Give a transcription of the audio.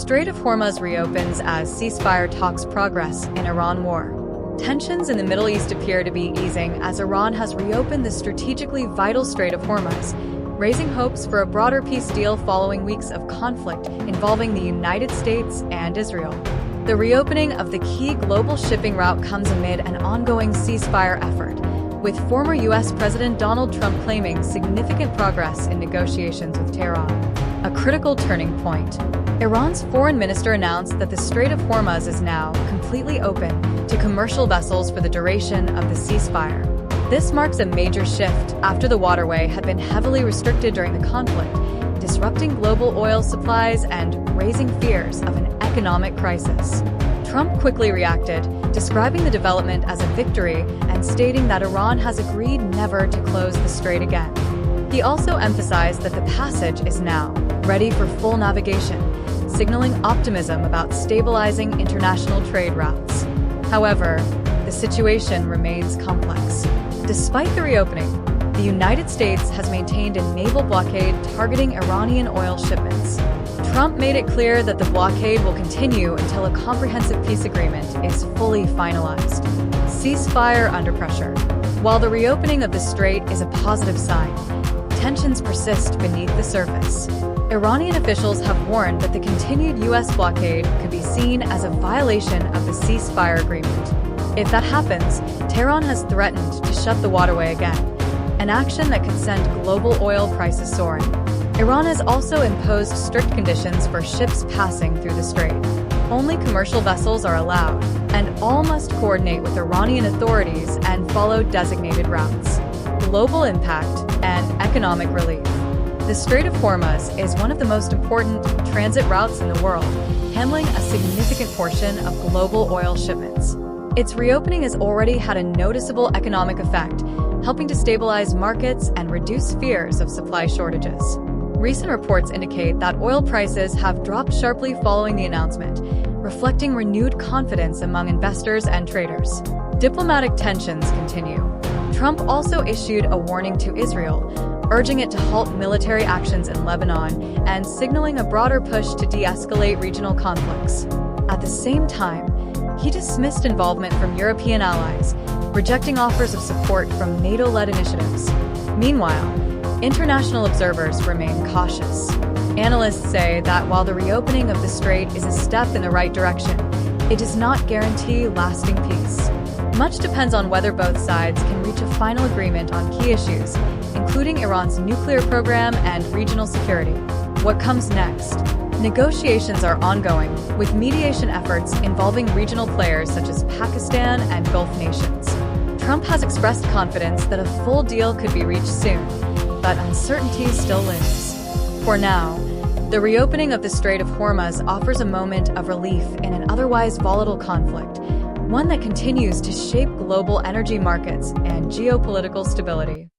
Strait of Hormuz reopens as ceasefire talks progress in Iran war. Tensions in the Middle East appear to be easing as Iran has reopened the strategically vital Strait of Hormuz, raising hopes for a broader peace deal following weeks of conflict involving the United States and Israel. The reopening of the key global shipping route comes amid an ongoing ceasefire effort, with former U.S. President Donald Trump claiming significant progress in negotiations with Tehran. A critical turning point. Iran's foreign minister announced that the Strait of Hormuz is now completely open to commercial vessels for the duration of the ceasefire. This marks a major shift after the waterway had been heavily restricted during the conflict, disrupting global oil supplies and raising fears of an economic crisis. Trump quickly reacted, describing the development as a victory and stating that Iran has agreed never to close the strait again. He also emphasized that the passage is now ready for full navigation, signaling optimism about stabilizing international trade routes. However, the situation remains complex. Despite the reopening, the United States has maintained a naval blockade targeting Iranian oil shipments. Trump made it clear that the blockade will continue until a comprehensive peace agreement is fully finalized. Ceasefire under pressure. While the reopening of the strait is a positive sign, tensions persist beneath the surface. Iranian officials have warned that the continued U.S. blockade could be seen as a violation of the ceasefire agreement. If that happens, Tehran has threatened to shut the waterway again, an action that could send global oil prices soaring. Iran has also imposed strict conditions for ships passing through the strait. Only commercial vessels are allowed, and all must coordinate with Iranian authorities and follow designated routes. Global impact and economic relief. The Strait of Hormuz is one of the most important transit routes in the world, handling a significant portion of global oil shipments. Its reopening has already had a noticeable economic effect, helping to stabilize markets and reduce fears of supply shortages. Recent reports indicate that oil prices have dropped sharply following the announcement, reflecting renewed confidence among investors and traders. Diplomatic tensions continue. Trump also issued a warning to Israel, urging it to halt military actions in Lebanon and signaling a broader push to de-escalate regional conflicts. At the same time, he dismissed involvement from European allies, rejecting offers of support from NATO-led initiatives. Meanwhile, international observers remain cautious. Analysts say that while the reopening of the strait is a step in the right direction, it does not guarantee lasting peace. Much depends on whether both sides can reach a final agreement on key issues, including Iran's nuclear program and regional security. What comes next? Negotiations are ongoing, with mediation efforts involving regional players such as Pakistan and Gulf nations. Trump has expressed confidence that a full deal could be reached soon, but uncertainty still looms. For now, the reopening of the Strait of Hormuz offers a moment of relief in an otherwise volatile conflict, one that continues to shape global energy markets and geopolitical stability.